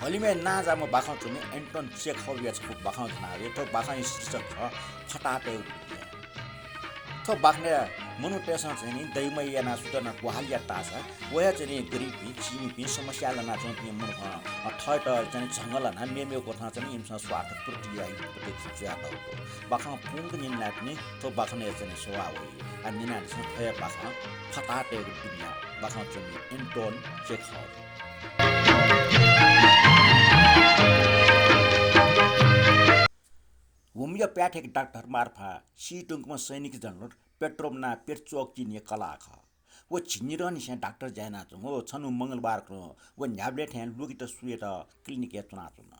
हलिमे नाजामा बाखाउ चुने Anton Chekhov या छुक बाखाउ चुनावे तो बाखाउ शीर्षक छ फटाहातायाउ दुनिया तो बाख्ने मनु टेसन चाहिँ नि दैमैया ना सुटन गुहालिया टासा वया चाहिँ नि गरीबी चिमीपी समस्या लना चाहिँ नि मन ठट चाहिँ जंगल ना मेमे कोठा चाहिँ इमसा स्वार्थ प्रक्रिया प्रत्येक ज्यादा हो बाखाउ पुंग निन लाग्ने तो बाख्ने चाहिँ सोवा हो आ निना चाहिँ थया बाखा फटाहातायाउ दुनिया बाखाउ चाहिँ एन्टन चेखव वुमिया प्याठेक डाक्टर मार्फा सीटुङमा सैनिक जनरल पेट्रोमना पेट्चोक चिन्ने कला ख वो छिनिरहने से डाक्टर जाना चुङ हो छनु मंगलबार को वो न्याब्ले ठ्यान लुगिट सुएट क्लिनिक या चुना चुन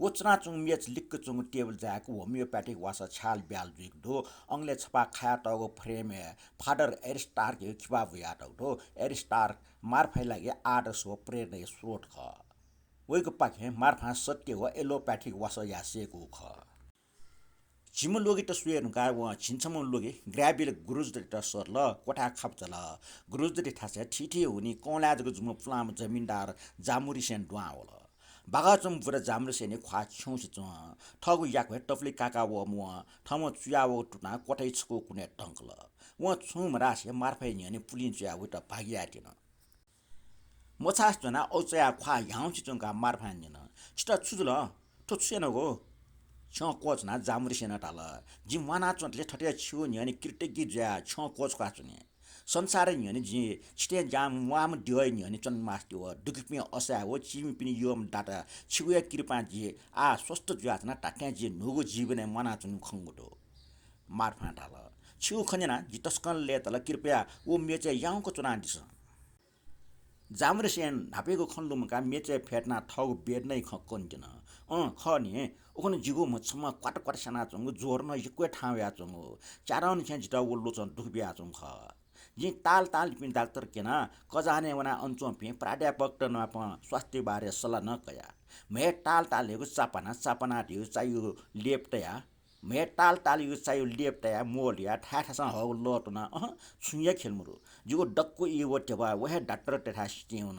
वो चुना चुङ मेच लिक्क चुङ टेबल जाएको होमियोप्याथिक वासा छाल ब्याल जुइक दो अंगले छपा खाया टगो फ्रेम फादर एरिस्टार के खिबा भुया टगो एरिस्टार मार्फाइ लागि आदर्श हो प्रेरणा स्रोत ख वइको पाखे मार्फा सत्य हो एलोप्याथिक वासा यासेको ख जिमु लोगे त सुएनुका व छिन्छमु लोगे ग्राबिल गुरुजदरी त सरल कोठा खप्चल गुरुजदरी थासे ठिठी हुनी कोलाजको जुमु फ्लाम जमिनदार जामुरी सेन दुआ होल बागाचम बुर जामुरी सेन ख्वा छौस च ठगु याक टफली काका व मु ठम चुया व टुना कोठै छको कुने टंकल व छुम रासे मार्फै नि पुलिन चुया व त भागिया थिन मोछास जना औचया ख्वा याउ चिचुङका मार्फा निन छिटा छुजुल तो छेनगो छ कोच ना जामुरी सेना टाल जि माना चोटले ठटे छु नि अनि कृतज्ञ ज्या छ कोच का चुने संसार नि अनि जि छिटे जाम वाम दिय नि अनि चन मास्ति हो दुखपि असा हो चिमि पनि योम डाटा छिगुया कृपा जि आ स्वस्थ ज्यातना टाट्या जि नुगु जीवन माना चुन खंगुटो मारफा टाल छु खनेना जि तस्कन ले तल कृपया ओ मेचे याउको चुना दिस जामुरी सेन नापेको खन्डुमका मेचे फेट्ना ठग बेड नै खक्कन्दिन ख नि उखन जिगो मछमा क्वाट क्वाट सना चंगु जोर्न यक्वे ठाव्या चंगु चाराउन छ जिटा वल्लो चन दुखबिया चंग ख जि ताल ताल पिन डाक्टर केना कजाने वना अञ्चो पि प्राध्यापक त नप स्वास्थ्य बारे सल्लाह न कया मे ताल तालेको चापना दिउ चाहियो लेप्टया मे ताल तालियो चाहियो लेप्टया मोलिया ठाठासा हो लटना छुया खेलमुरु जिगो डक्को इवो टेवा वहे डाक्टर टेठा सिटिउन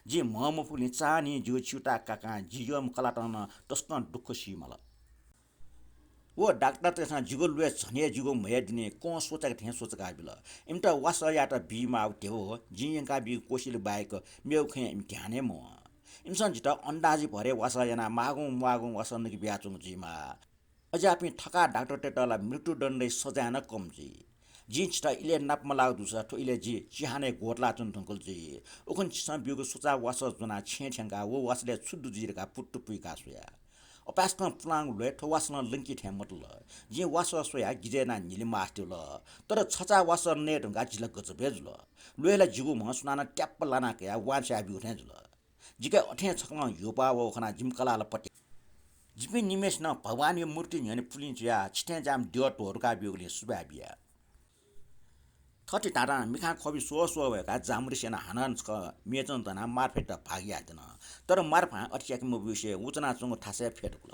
जि ममफुलि चानी जिगो छिउटा काका जियम कलाटन तस्कन दुख सिमल वो डाक्टर तेसा जिगो लुए छने जिगो मय दिने को सोचक थे सोचका बिल इमटा वास या त बीमा आउटे हो जियंका बी कोसिल बाइक मेउ खे इम्तिहाने म इमसन जिता अन्दाजी भरे वास याना मागु वास नकि ब्याचुङ जिमा अजापि ठका डाक्टर टेटला मृत्युदण्ड सजाय न कमजी जिन्चटा इले नापमलाउ दुसा ठो इले जि चिहाने गोटला चुन थंकल जि उखन छिसा बिगो सोचा वास जना छेछंगा वो वासले छुद्दु जिरका पुट्टु पुइका सोया अपास्न प्लाङ ले ठो वासन लंकी थे मतल जि वास सोया गिजेना निले मास्टल तर छचा वास ने ढंगा जिलक गज भेजल लोएला जिगु म सुनाना ट्याप लाना के वानसा बिउ थेजल जिके अठे छकमा योपा वो खना जिमकलाल पटे जिपि निमेष न भगवान यो मूर्ति नि पुलिन्चिया छिटे जाम दियोटहरुका बिउले सुबाबिया थटी टाटा मिखा खबि सो भएका जामुरी सेना हानन छ मेचन तना मारफेट भागिया दिन तर मारफा अटियाक मुबिसे उचना चंग थासे फेटकुल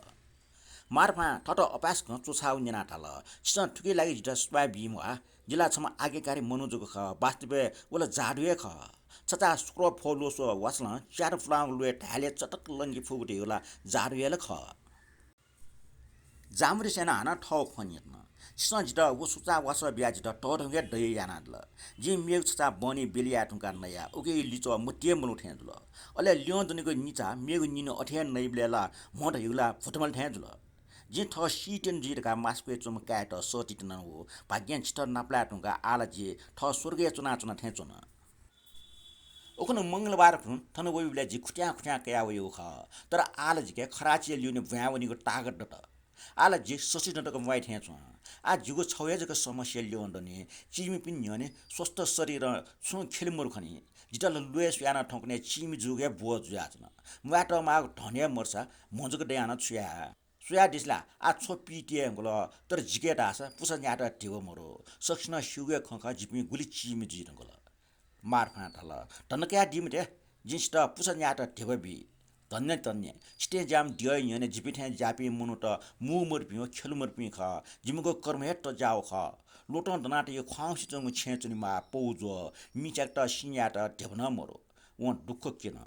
मारफा थट अपास क चोछाउ निना थाल छिसन ठुकी लागि जिटा सुबा बिमवा जिल्ला छमा आगेकारी मनोजको ख वास्तवे उला जाडुए ख छचा स्क्रो फोलोसो वासला चार फ्लाङ लुए ढाले चटक लंगी फुगुटे होला जाडुएले ख जामुरी सेना हाना ठौ खनियत सजिटा वो सुचा वास ब्याजिटा टरंगे दय यानादल जि मेग छचा बनी बेलिया ठुका नया उके लिचो मुटिए मनु ठेजल अले लियो दनेको निचा मेग निन अठे नैबलेला मोट हिउला फुटमल ठेजल जि थ सीटेन जिरका मास्को चुम काट सटिट न हो भाग्यन छिटर नाप्ला ठुका आला जि थ स्वर्गीय चुना ठेचुन ओखन मंगलबार खुन थन वइबले जि खुट्या कया वयो ख तर आला जिके खराची लिउने भ्यावनीको तागत डट आला जे ससी नटक वाइट हेछ आ जुगो छौयाजको समस्या ल्याउँदने चिमी पिन न्यने स्वस्थ शरीर छु खेलमुर खनी जिटल लुएस याना ठोक्ने चिमी जुगे बोज जाचन माटो माग धनिया मर्सा मजको दयाना सुया दिसला आ छो पिटिए गल तर जिकेटा आसा पुसा न्याटा टेव मरो सक्सन सुगे खखा जिपि गुली चिमी जिन गल मारफा थल तनक्या दिमटे जिन्स्ट पुसा न्याटा टेवबी धन्य स्टे जाम दिय यने जिपिठे जापी मुनु त मुमुर पियो खेलमुर पि ख जिमको कर्महेट त जाओ ख लोटन दनाट यो खाउसी चंगु छेचुनी मा पौजो मिचाक त सिन्या त ढेबन मरो व दुख किन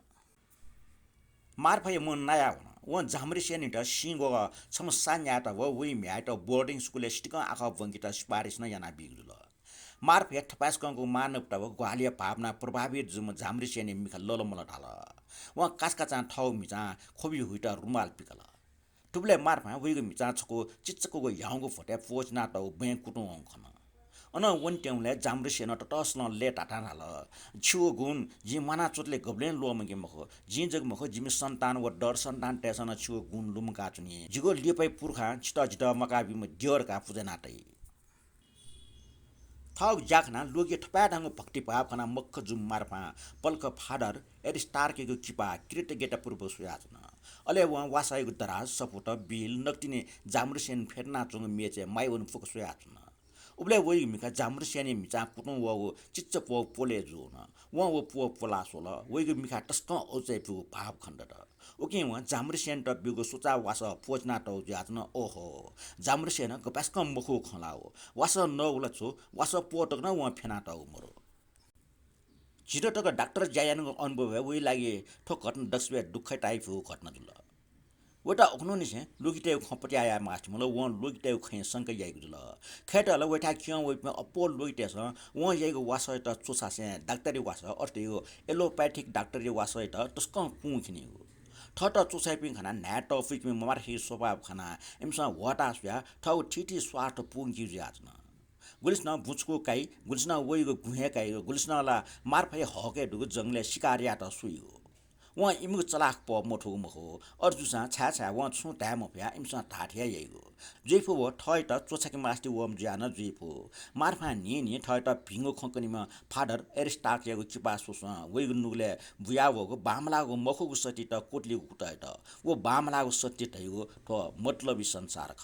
मारफाय मन नाया व झामरी सेनिट सिंगो छम सान्याट व वी म्याट बोर्डिङ स्कुल स्टिक आखा बंकित सिफारिस न याना बिगुल मारफे ठपासकंगको मानवता व ग्वालिया भावना प्रभावित जुम झामरी सेनि मिखा ललमल ढाल व कासकाचा ठाउ मिचा खोबी हुइटा रुमाल पिकल टुब्ले मारफा वइगो मिचा छको चिच्चको याउगो फटे पोजना त बे कुटु अंखन अन वन्ट्याउले जाम्रे सेन त टस्न ले टाटा हाल छु गुन जि माना चोटले गब्लेन लोमगे मखो जि जग मखो जिमि सन्तान व डर सन्तान टेसन छु गुन लुमका चुनि जिगो लिपै पुरखा छिट छिट मकाबि म दियरका पुजनाटै थग जाखना लोगे ठपा ढंग भक्ति भाव खना मक्ख जुम मारफा पल्क फाडर एरिस्टारकेको किपा क्रिट गेटा पूर्व सुयाचना अले वासाइको दराज सपोट बिल नक्तिने जाम्रसेन फेर्ना चुङ मेचे माइवन फुक सुयाचना उब्ले वइ मिका जाम्रसेन मिचा कुटु व चिच्च पो पोले जुन व पो पोला सोल वइको मिका टस्क औचै पु भाव खण्डट ओके व जाम्रसेन त बिगो सुचा वास पोजना त जाचना ओहो जाम्रसेन गपास्क मखु खलाओ वास न उलछु वास पोटक न व फेना त उमरो जिरोटक डाक्टर जायानको अनुभव वइ लागि ठो घटना दसवे दुःख टाइप हो घटना जुल वटा अखनो निसे लोगिटे खपटी आया माछ मल व लोगिटे खे संक याइगु जुल खेटल वटा क्यों वइ अपो लोगिटे स व याइगु वास त चोसा से डाक्टरी वास अर्थे यो एलोपैथिक डाक्टरी वास त तस्क पुखिनि हो ठट चोसाइ पिङ खाना न्याट टपिक में मारही स्वभाव खाना एमसा वटा स्या ठौ ठिठी स्वार्थ पुङकि ज्याजना गुलिस्न बुचको काई गुलिस्न वइगो गुहे काई गुलिस्नला मारफै हके दुगु जंगले शिकारिया त सुइगो व इमु चलाक प मोठो मखो अर्जुसा छा छा व छु ट्याम फ्या इमसा ठाठिया यइगो जेफो व ठय त चोछाकी मास्टी वम ज्यान जेफो मारफा नि ठय त भिंगो खंकनीमा फाडर एरिस्टाक यगो चिपा सोस वइगो नुगले बुयावगो बामलागो मखोगो सति त कोटली कुटाय त वो बामलागो सत्य थइगो त मतलबी संसार ख